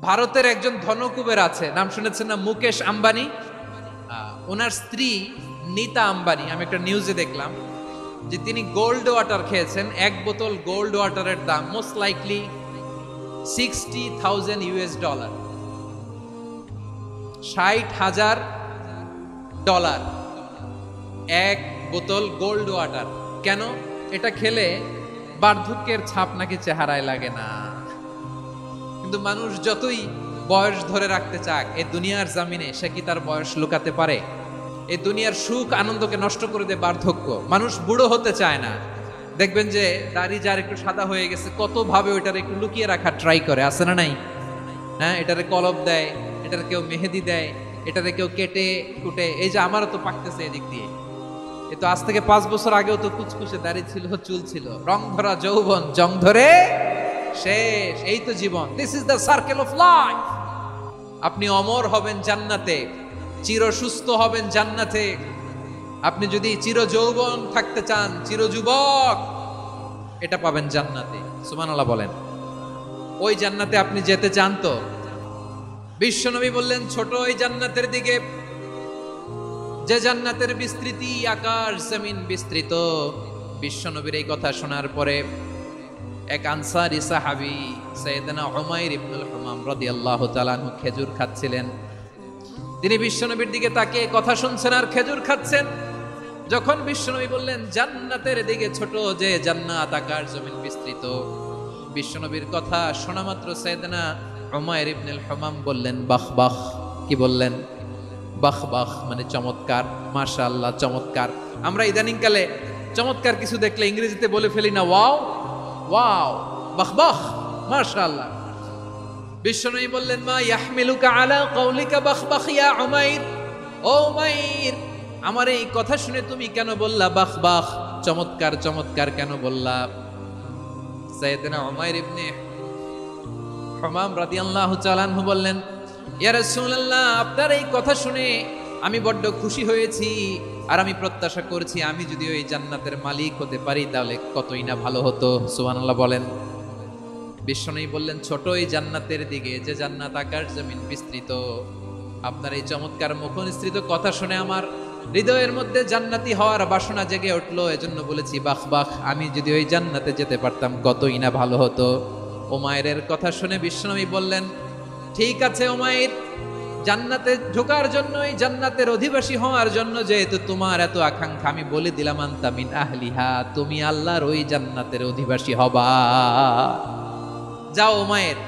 ভারতের একজন ধনকুবের আছে, নাম শুনেছেন না? মুকেশ আম্বানি। ওনার স্ত্রী নীতা আম্বানি, আমি একটা নিউজে দেখলাম যে তিনি গোল্ড ওয়াটার খেয়েছেন। এক বোতল গোল্ড ওয়াটারের দাম মোস্ট লাইকলি $60,000, $60,000 এক বোতল গোল্ড ওয়াটার। কেন? এটা খেলে বার্ধক্যের ছাপ নাকি চেহারায় লাগে না। কিন্তু মানুষ যতই বয়স ধরে রাখতে চাক, এই দুনিয়ার জামিনে সে কি তার বয়স লুকাতে পারে? এই দুনিয়ার সুখ আনন্দকে নষ্ট করে দেয় বার্ধক্য। মানুষ বুড়ো হতে চায় না। দেখবেন যে দাড়ি যার একটু সাদা হয়ে গেছে, কত ভাবে ওইটার একটু লুকিয়ে রাখার ট্রাই করে, আছে না নাই? হ্যাঁ, এটারে কলপ দেয়, এটার কেউ মেহেদি দেয়, এটারে কেউ কেটে কুটে। এই যে আমারও তো পাকতেছে এদিক দিয়ে। এ তো আজ থেকে 5 বছর আগেও তো কুচকুচে দাড়ি ছিল, চুল ছিল, রং ধরা যৌবন জং ধরে শেষ। এই তো জীবন। This is the circle of life. আপনি অমর হবেন জান্নাতে, চির সুস্থ হবেন জান্নাতে। আপনি যদি চির যৌবন থাকতে চান, চির যুবক, এটা পাবেন জান্নাতে। সুবহানাল্লাহ বলেন। ওই জান্নাতে আপনি যেতে চান তো? বিশ্বনবী বললেন, ছোট ওই জান্নাতের দিকে যে জান্নাতের বিস্তৃতি আকাশ জমিন বিস্তৃত। বিশ্বনবীর এই কথা শোনার পরে এক আনসারী সাহাবী সাইয়েদনা উমাইর ইবনুল হুমাম রাদিয়াল্লাহু তাআলা আনহু খেজুর খাচ্ছিলেন। তিনি বিশ্বনবীর দিকে তাকিয়ে কথা শুনছেন আর খেজুর খাচ্ছেন। যখন বিশ্বনবী বললেন জান্নাতের দিকে ছোট যে জান্নাত আকাশ জমিন বিস্তৃত, বিশ্বনবীর কথা শোনা মাত্র সাইয়েদনা উমাইর ইবনুল হুমাম বললেন বাহ বাহ। কি বললেন? বাহ বাহ মানে চমৎকার, মাশাআল্লাহ চমৎকার। আমরা ইদানিং কালে চমৎকার কিছু দেখলে ইংরেজিতে বলে ফেলি না ওয়াও ওয়াও, বাহ বাহ, মাশাআল্লাহ। বিশ্বনবী বললেন মা ইয়াহমিলুকা আলা কাউলিকা বাহ বাহ ইয়া উমাইর। ও উমাইর, আমার এই কথা শুনে তুমি কেন বললা বাহ বাহ, চমৎকার চমৎকার কেন বললা? সাইয়েদনা উমাইর ইবনে হুমাম রাদিয়াল্লাহু তাআলা আনহু বললেন, ইয়া রাসূলুল্লাহ, আপনার এই কথা শুনে আমি বড্ড খুশি হয়েছি, আর আমি প্রত্যাশা করছি আমি যদি ওই জান্নাতের মালিক হতে পারি তাহলে কতই না ভালো হতো। সুবহানাল্লাহ বলেন। বিশ্বনবী বললেন, ছোট এই জান্নাতের দিকে যে জান্নাত আকাশ জমিন বিস্তৃত। আপনার এই চমৎকার মুখনিসৃত কথা শুনে আমার হৃদয়ের মধ্যে জান্নাতি হওয়ার বাসনা জেগে উঠলো, এজন্য বলেছি বাহ বাহ, আমি যদি ওই জান্নাতে যেতে পারতাম কতই না ভালো হতো। উমাইরের কথা শুনে বিশ্বনবী বললেন, ঠিক আছে উমাইর, জান্নাতে ঢোকার জন্য, এই জান্নাতের অধিবাসী হওয়ার জন্য যেহেতু তোমার এত আকাঙ্ক্ষা, আমি বলে দিলাম আনতা মিন আহলিহা, তুমি আল্লাহর ওই জান্নাতের অধিবাসী হবা। যাও উমাইর,